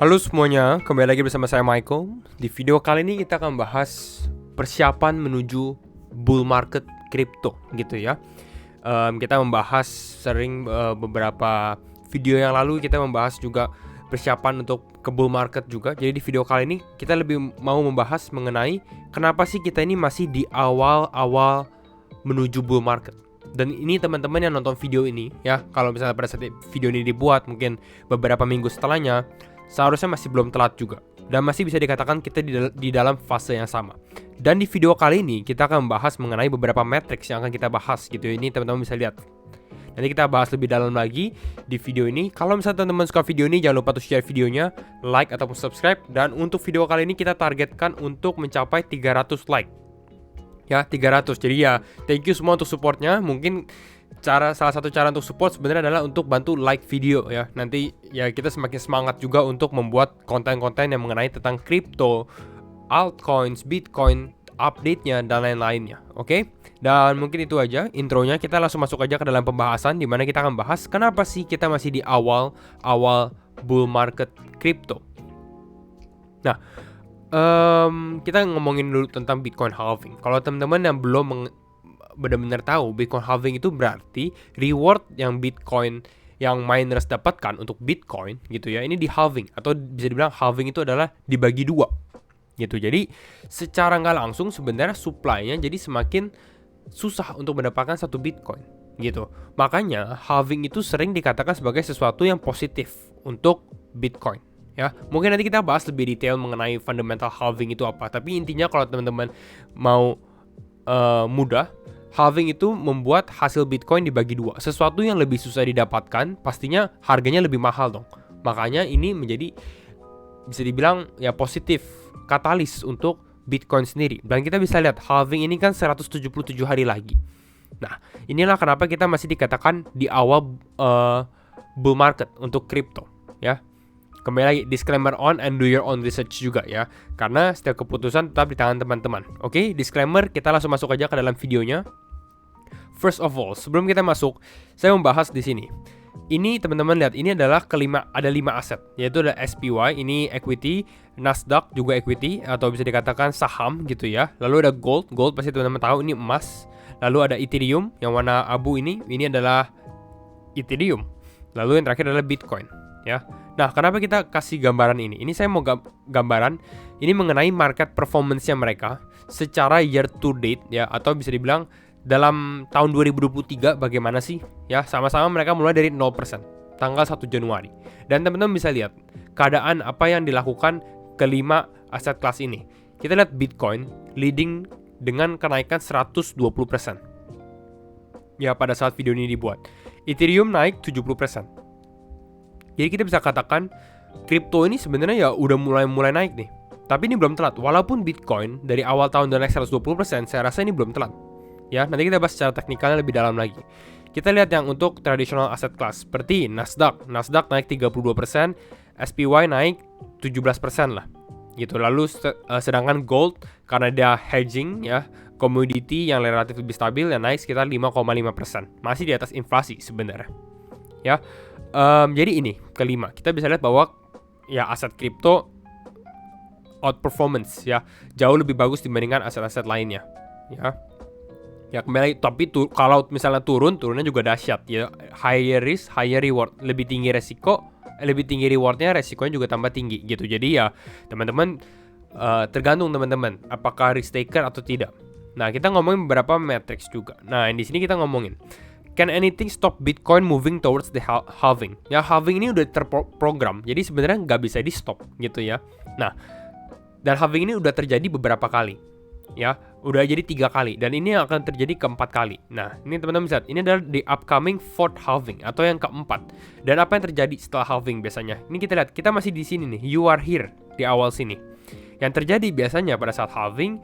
Halo semuanya, kembali lagi bersama saya Michael. Di video kali ini kita akan bahas persiapan menuju bull market crypto gitu ya. Kita membahas beberapa video yang lalu kita membahas juga persiapan untuk ke bull market juga. Jadi di video kali ini kita lebih mau membahas mengenai kenapa sih kita ini masih di awal-awal menuju bull market. Dan ini teman-teman yang nonton video ini ya, kalau misalnya pada saat video ini dibuat mungkin beberapa minggu setelahnya, seharusnya masih belum telat juga. Dan masih bisa dikatakan kita di dalam fase yang sama. Dan di video kali ini kita akan membahas mengenai beberapa matriks yang akan kita bahas gitu. Ini teman-teman bisa lihat. Nanti kita bahas lebih dalam lagi di video ini. Kalau misalnya teman-teman suka video ini, jangan lupa untuk share videonya, like ataupun subscribe. Dan untuk video kali ini kita targetkan untuk mencapai 300 like. Ya, 300. Jadi ya, thank you semua untuk supportnya. Mungkin salah satu cara untuk support sebenarnya adalah untuk bantu like video ya. Nanti ya kita semakin semangat juga untuk membuat konten-konten yang mengenai tentang kripto, altcoins, bitcoin, update-nya dan lain-lainnya. Oke? Dan mungkin itu aja intronya. Kita langsung masuk aja ke dalam pembahasan di mana kita akan bahas kenapa sih kita masih di awal bull market kripto. Nah, kita ngomongin dulu tentang Bitcoin halving. Kalau teman-teman yang belum benar-benar tahu, Bitcoin halving itu berarti reward yang Bitcoin yang miners dapatkan untuk Bitcoin gitu ya, ini di halving, atau bisa dibilang halving itu adalah dibagi dua gitu. Jadi secara nggak langsung sebenarnya supply-nya jadi semakin susah untuk mendapatkan satu Bitcoin gitu. Makanya halving itu sering dikatakan sebagai sesuatu yang positif untuk Bitcoin ya. Mungkin nanti kita bahas lebih detail mengenai fundamental halving itu apa. Tapi intinya kalau teman-teman mau mudah, halving itu membuat hasil Bitcoin dibagi dua. Sesuatu yang lebih susah didapatkan, pastinya harganya lebih mahal dong. Makanya ini menjadi bisa dibilang ya positif, katalis untuk Bitcoin sendiri. Dan kita bisa lihat halving ini kan 177 hari lagi. Nah, inilah kenapa kita masih dikatakan di awal bull market untuk crypto ya. Kembali lagi, disclaimer on and do your own research juga ya. Karena setiap keputusan tetap di tangan teman-teman. Oke, disclaimer, kita langsung masuk aja ke dalam videonya. First of all, sebelum kita masuk, saya membahas di sini. Ini teman-teman lihat, ini adalah ada 5 aset, yaitu ada SPY, ini equity, Nasdaq juga equity atau bisa dikatakan saham gitu ya. Lalu ada gold pasti teman-teman tahu ini emas. Lalu ada Ethereum yang warna abu ini adalah Ethereum. Lalu yang terakhir adalah Bitcoin ya. Nah, kenapa kita kasih gambaran ini? Ini saya mau gambaran ini mengenai market performance-nya mereka secara year to date ya, atau bisa dibilang dalam tahun 2023 bagaimana sih ya. Sama-sama mereka mulai dari 0% tanggal 1 Januari. Dan teman-teman bisa lihat keadaan apa yang dilakukan kelima aset kelas ini. Kita lihat Bitcoin leading dengan kenaikan 120% ya pada saat video ini dibuat. Ethereum naik 70%. Jadi kita bisa katakan kripto ini sebenarnya ya udah mulai naik nih. Tapi ini belum telat. Walaupun Bitcoin dari awal tahun udah naik 120%, saya rasa ini belum telat. Ya, nanti kita bahas secara teknikalnya lebih dalam lagi. Kita lihat yang untuk traditional asset class seperti Nasdaq naik 32%, SPY naik 17% lah. Gitu. Lalu sedangkan gold karena dia hedging ya, commodity yang relatif lebih stabil yang naik sekitar 5,5%. Masih di atas inflasi sebenarnya. Ya. Jadi ini kelima, kita bisa lihat bahwa ya aset kripto outperformance ya jauh lebih bagus dibandingkan aset-aset lainnya ya kembali. Tapi kalau misalnya turunnya juga dahsyat ya. Higher risk higher reward, lebih tinggi rewardnya, resikonya juga tambah tinggi gitu. Jadi ya teman-teman tergantung teman-teman apakah risk taker atau tidak. Nah, kita ngomongin beberapa matrix juga. Nah, di sini kita ngomongin can anything stop Bitcoin moving towards the halving? Ya, halving ini udah terprogram, jadi sebenarnya nggak bisa di stop gitu ya. Nah, dan halving ini udah terjadi beberapa kali, ya, udah jadi 3 kali, dan ini akan terjadi keempat kali. Nah, ini teman-teman lihat, ini adalah the upcoming fourth halving atau yang keempat. Dan apa yang terjadi setelah halving biasanya? Ini kita lihat, kita masih di sini nih, you are here di awal sini. Yang terjadi biasanya pada saat halving,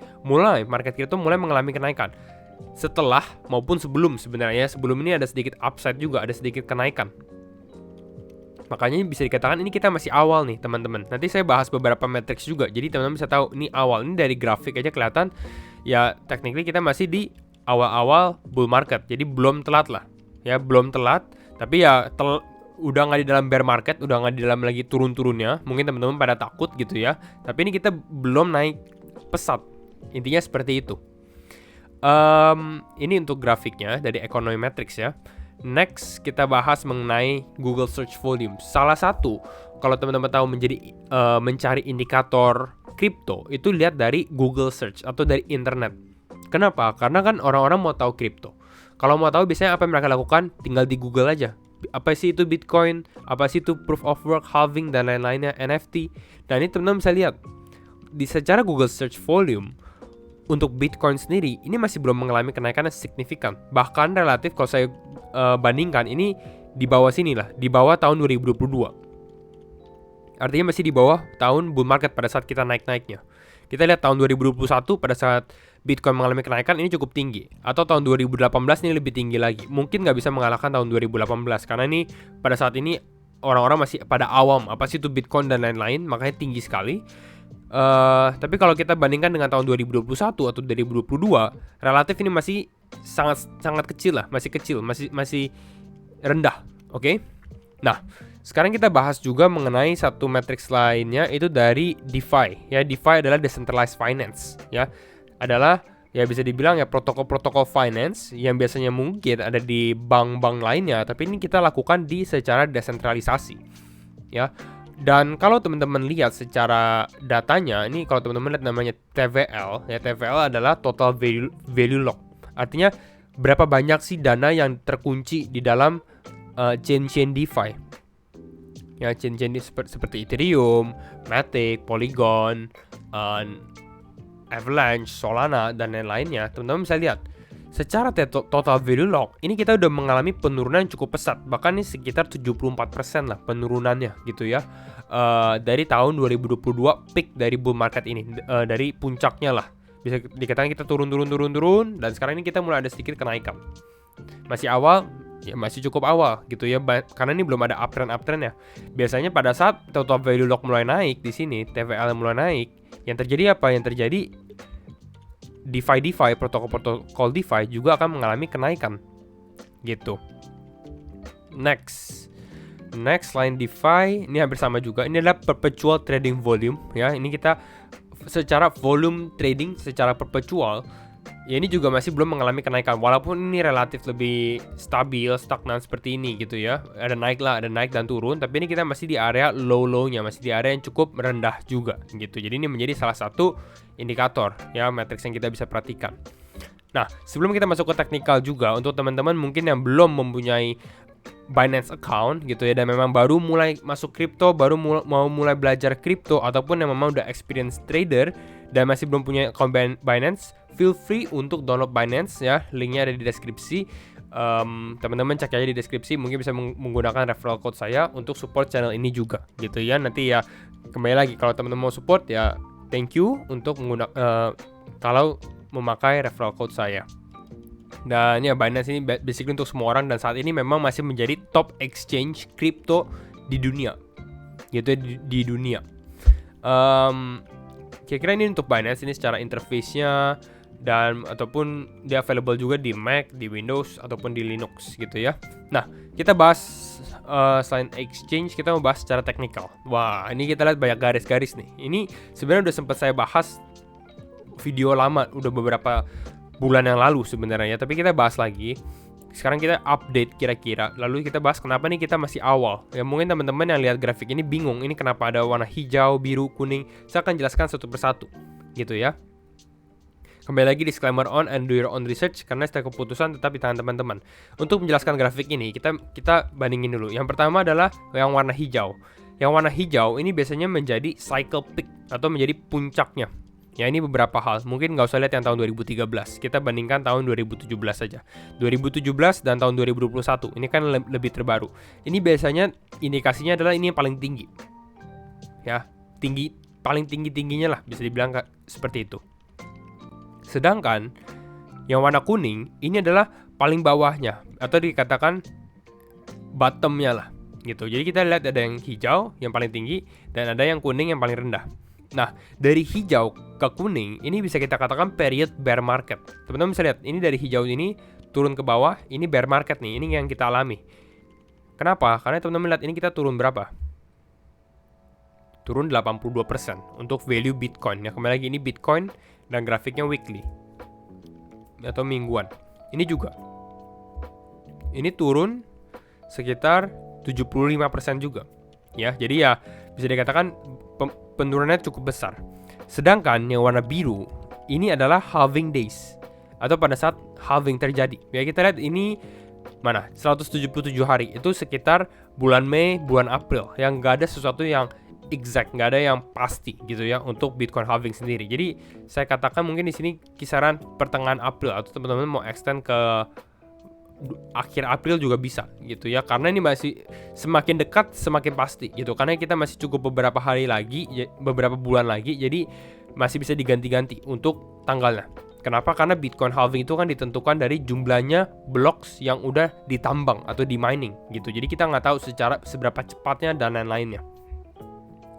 market crypto mulai mengalami kenaikan. Setelah maupun sebelum sebenarnya, sebelum ini ada sedikit upside juga, ada sedikit kenaikan. Makanya bisa dikatakan ini kita masih awal nih teman-teman. Nanti saya bahas beberapa matrix juga, jadi teman-teman bisa tahu ini awal. Ini dari grafik aja kelihatan ya, technically kita masih di awal-awal bull market. Jadi belum telat lah ya, belum telat. Tapi ya udah nggak di dalam bear market, udah nggak di dalam lagi turun-turunnya. Mungkin teman-teman pada takut gitu ya. Tapi ini kita belum naik pesat. Intinya seperti itu. Ini untuk grafiknya dari Econometrics ya. Next kita bahas mengenai Google Search Volume. Salah satu kalau teman-teman tahu mencari indikator kripto itu lihat dari Google Search atau dari internet. Kenapa? Karena kan orang-orang mau tahu kripto. Kalau mau tahu biasanya apa yang mereka lakukan? Tinggal di Google aja. Apa sih itu Bitcoin? Apa sih itu Proof of Work, Halving dan lain-lainnya, NFT. Dan ini teman-teman bisa lihat di secara Google Search Volume. Untuk Bitcoin sendiri, ini masih belum mengalami kenaikan yang signifikan. Bahkan relatif kalau saya bandingkan, ini di bawah sini lah, di bawah tahun 2022. Artinya masih di bawah tahun bull market pada saat kita naik-naiknya. Kita lihat tahun 2021 pada saat Bitcoin mengalami kenaikan ini cukup tinggi. Atau tahun 2018 ini lebih tinggi lagi. Mungkin nggak bisa mengalahkan tahun 2018. Karena ini pada saat ini orang-orang masih pada awam. Apa sih itu Bitcoin dan lain-lain. Makanya tinggi sekali. Tapi kalau kita bandingkan dengan tahun 2021 atau 2022, relatif ini masih sangat kecil lah, masih kecil, masih rendah, oke? Nah, sekarang kita bahas juga mengenai satu matriks lainnya, itu dari DeFi. Ya, DeFi adalah decentralized finance, ya. Adalah ya bisa dibilang ya protokol-protokol finance yang biasanya mungkin ada di bank-bank lainnya, tapi ini kita lakukan secara desentralisasi, ya. Dan kalau teman-teman lihat secara datanya, ini kalau teman-teman lihat namanya TVL, ya TVL adalah total value lock. Artinya berapa banyak sih dana yang terkunci di dalam chain-chain DeFi. Ya chain-chain seperti Ethereum, Matic, Polygon, Avalanche, Solana dan lain-lainnya. Teman-teman bisa lihat secara total value lock, ini kita udah mengalami penurunan yang cukup pesat. Bahkan ini sekitar 74% lah penurunannya gitu ya. Dari tahun 2022 peak dari bull market ini, dari puncaknya lah. Bisa dikatakan kita turun dan sekarang ini kita mulai ada sedikit kenaikan. Masih awal, ya masih cukup awal gitu ya. Karena ini belum ada uptrend ya. Biasanya pada saat total value lock mulai naik di sini, TVL mulai naik, yang terjadi apa? Yang terjadi DeFi, protokol DeFi juga akan mengalami kenaikan gitu. Next line DeFi ini hampir sama juga. Ini adalah perpetual trading volume ya. Ini kita secara volume trading secara perpetual ya, ini juga masih belum mengalami kenaikan, walaupun ini relatif lebih stabil, stagnan seperti ini gitu ya. Ada naik dan turun, tapi ini kita masih di area low-nya, masih di area yang cukup rendah juga gitu. Jadi ini menjadi salah satu indikator ya, matriks yang kita bisa perhatikan. Nah, sebelum kita masuk ke teknikal juga, untuk teman-teman mungkin yang belum mempunyai Binance account gitu ya, dan memang baru mulai masuk kripto, baru mau mulai belajar kripto, ataupun yang memang udah experience trader dan masih belum punya account Binance, feel free untuk download Binance ya, linknya ada di deskripsi. Teman-teman cek aja di deskripsi, mungkin bisa menggunakan referral code saya untuk support channel ini juga gitu ya. Nanti ya kembali lagi, kalau teman-teman mau support ya thank you untuk kalau memakai referral code saya. Dan ya Binance ini basically untuk semua orang, dan saat ini memang masih menjadi top exchange kripto di dunia gitu di dunia. Kira-kira ini untuk Binance ini secara interface-nya, dan ataupun dia available juga di Mac, di Windows ataupun di Linux gitu ya. Nah, kita bahas selain exchange, kita mau bahas secara teknikal. Wah, ini kita lihat banyak garis-garis nih. Ini sebenarnya udah sempat saya bahas video lama, udah beberapa bulan yang lalu sebenarnya, tapi kita bahas lagi. Sekarang kita update kira-kira, lalu kita bahas kenapa nih kita masih awal. Ya mungkin teman-teman yang lihat grafik ini bingung, ini kenapa ada warna hijau, biru, kuning. Saya akan jelaskan satu persatu gitu ya. Kembali lagi disclaimer on and do your own research, karena setiap keputusan tetap di tangan teman-teman. Untuk menjelaskan grafik ini, kita bandingin dulu. Yang pertama adalah yang warna hijau. Yang warna hijau ini biasanya menjadi cycle peak atau menjadi puncaknya. Ya ini beberapa hal, mungkin nggak usah lihat yang tahun 2013, kita bandingkan tahun 2017 saja. 2017 dan tahun 2021, ini kan lebih terbaru. Ini biasanya indikasinya adalah ini yang paling tinggi. Ya, paling tingginya lah, bisa dibilang seperti itu. Sedangkan yang warna kuning, ini adalah paling bawahnya, atau dikatakan bottomnya lah gitu. Jadi kita lihat ada yang hijau yang paling tinggi, dan ada yang kuning yang paling rendah. Nah, dari hijau ke kuning, ini bisa kita katakan period bear market. Teman-teman bisa lihat, ini dari hijau ini turun ke bawah, ini bear market nih, ini yang kita alami. Kenapa? Karena teman-teman lihat ini kita turun berapa? Turun 82% untuk value Bitcoin. Ya, kembali lagi ini Bitcoin dan grafiknya weekly atau mingguan. Ini juga. Ini turun sekitar 75% juga. Ya, jadi ya bisa dikatakan penurunannya cukup besar. Sedangkan yang warna biru ini adalah halving days atau pada saat halving terjadi. Ya, kita lihat ini mana 177 hari itu sekitar bulan Mei, bulan April, yang nggak ada sesuatu yang exact, nggak ada yang pasti gitu ya untuk Bitcoin halving sendiri. Jadi saya katakan mungkin di sini kisaran pertengahan April atau teman-teman mau extend ke akhir April juga bisa gitu ya, karena ini masih semakin dekat semakin pasti gitu, karena kita masih cukup beberapa hari lagi, beberapa bulan lagi, jadi masih bisa diganti-ganti untuk tanggalnya. Kenapa? Karena Bitcoin halving itu kan ditentukan dari jumlahnya blocks yang udah ditambang atau di mining gitu. Jadi kita nggak tahu seberapa cepatnya dan lain-lainnya.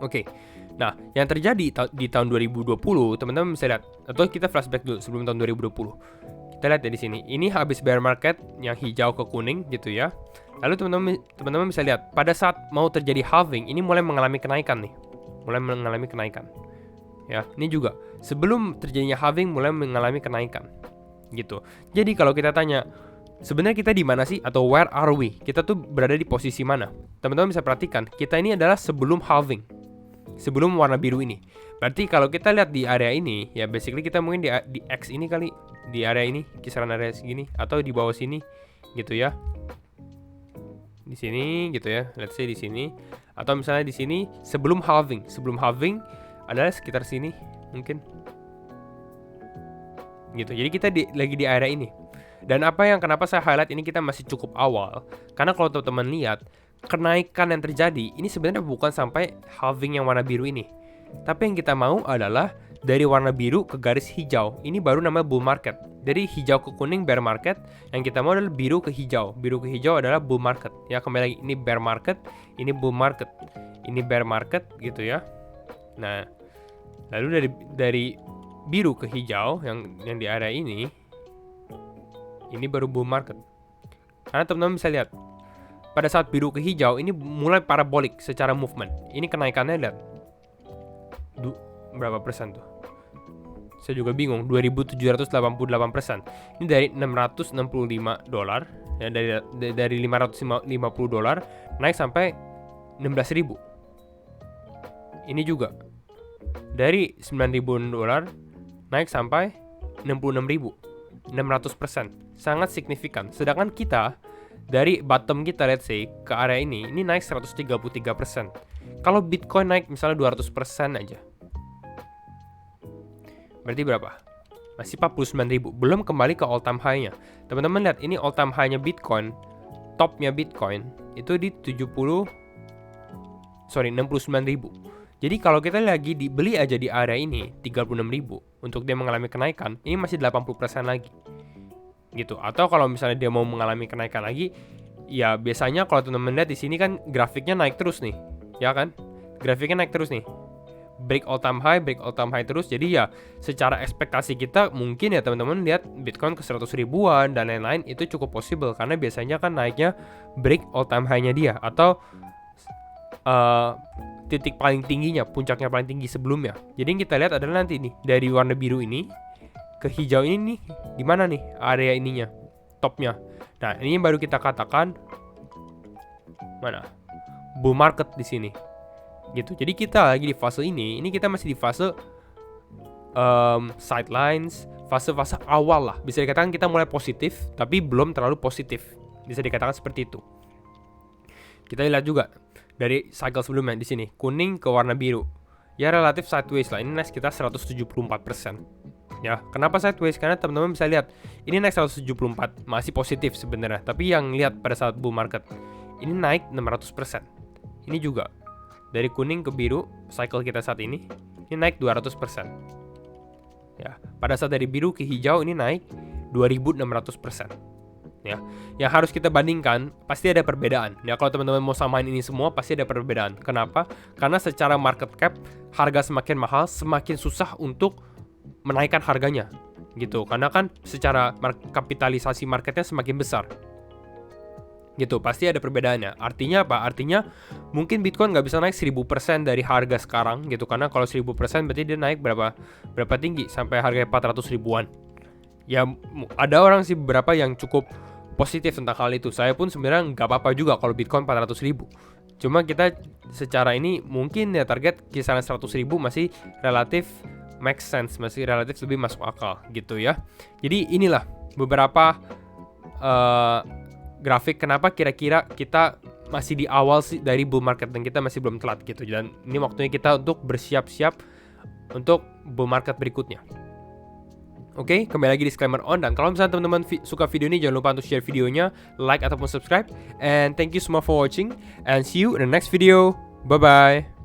Oke. Nah, yang terjadi di tahun 2020, teman-teman bisa lihat, atau kita flashback dulu sebelum tahun 2020. Kita lihat ya di sini. Ini habis bear market yang hijau ke kuning gitu ya. Lalu teman-teman bisa lihat pada saat mau terjadi halving ini mulai mengalami kenaikan nih. Mulai mengalami kenaikan. Ya, ini juga sebelum terjadinya halving mulai mengalami kenaikan gitu. Jadi kalau kita tanya sebenarnya kita di mana sih atau where are we? Kita tuh berada di posisi mana? Teman-teman bisa perhatikan, kita ini adalah sebelum halving. Sebelum warna biru ini. Berarti kalau kita lihat di area ini, ya basically kita mungkin di X ini kali, di area ini, kisaran area segini atau di bawah sini gitu ya. Di sini gitu ya. Let's say di sini atau misalnya di sini sebelum halving. Sebelum halving adalah sekitar sini mungkin gitu. Jadi kita lagi di area ini. Dan kenapa saya highlight ini kita masih cukup awal, karena kalau teman-teman lihat kenaikan yang terjadi ini sebenarnya bukan sampai halving yang warna biru ini, tapi yang kita mau adalah dari warna biru ke garis hijau. Ini baru namanya bull market. Dari hijau ke kuning bear market, yang kita mau adalah biru ke hijau. Biru ke hijau adalah bull market. Ya, kembali lagi ini bear market, ini bull market, ini bear market gitu ya. Nah, lalu dari biru ke hijau yang di area ini baru bull market. Karena teman-teman bisa lihat pada saat biru ke hijau ini mulai parabolik secara movement. Ini kenaikannya lihat berapa persen tuh? Saya juga bingung. 2.788%. Ini dari $665 ya, dari $550 naik sampai 16.000. Ini juga dari $9.000 naik sampai 66.000, 600%, sangat signifikan. Sedangkan kita dari bottom kita, let's say ke area ini naik 133%. Kalau Bitcoin naik misalnya 200% aja, berarti berapa? Masih 49.000, belum kembali ke all time high-nya. Teman-teman lihat ini all time high-nya Bitcoin, topnya Bitcoin itu di 69.000. Jadi kalau kita lagi dibeli aja di area ini 36.000 untuk dia mengalami kenaikan, ini masih 80% lagi gitu. Atau kalau misalnya dia mau mengalami kenaikan lagi, ya biasanya kalau teman-teman lihat di sini kan grafiknya naik terus nih, ya kan? Grafiknya naik terus nih. Break all time high terus. Jadi ya secara ekspektasi kita mungkin ya teman-teman lihat Bitcoin ke 100 ribuan dan lain-lain itu cukup possible, karena biasanya kan naiknya break all time high-nya dia atau titik paling tingginya, puncaknya paling tinggi sebelumnya. Jadi yang kita lihat adalah nanti nih dari warna biru ini ke hijau ini nih, di mana nih area ininya, topnya. Nah, ini yang baru kita katakan mana? Bull market di sini. Gitu. Jadi kita lagi di fase ini kita masih di fase sidelines, fase-fase awal lah. Bisa dikatakan kita mulai positif, tapi belum terlalu positif. Bisa dikatakan seperti itu. Kita lihat juga dari cycle sebelumnya di sini, kuning ke warna biru. Ya relatif sideways lah. Ini naik sekitar 174%. Ya, kenapa sideways? Karena teman-teman bisa lihat ini naik 174, masih positif sebenarnya. Tapi yang lihat pada saat bull market ini naik 600%. Ini juga dari kuning ke biru cycle kita saat ini naik 200%. Ya, pada saat dari biru ke hijau ini naik 2.600%. Ya, yang harus kita bandingkan pasti ada perbedaan. Ya, kalau teman-teman mau samain ini semua pasti ada perbedaan. Kenapa? Karena secara market cap harga semakin mahal, semakin susah untuk menaikkan harganya, gitu. Karena kan secara kapitalisasi marketnya semakin besar. gitu. Pasti ada perbedaannya. Artinya apa? Artinya mungkin Bitcoin nggak bisa naik 1000% dari harga sekarang gitu, karena kalau 1000% berarti dia naik berapa tinggi, sampai harga 400 ribuan. Ya ada orang sih beberapa yang cukup positif tentang hal itu. Saya pun sebenarnya nggak apa-apa juga kalau Bitcoin 400 ribu. Cuma kita secara ini mungkin ya target kisaran 100 ribu masih relatif make sense, masih relatif lebih masuk akal gitu ya. Jadi inilah beberapa grafik kenapa kira-kira kita masih di awal sih dari bull market dan kita masih belum telat gitu. Dan ini waktunya kita untuk bersiap-siap untuk bull market berikutnya. Oke, kembali lagi disclaimer on. Dan kalau misalnya teman-teman suka video ini, jangan lupa untuk share videonya, like ataupun subscribe. And thank you semua for watching, and see you in the next video. Bye-bye.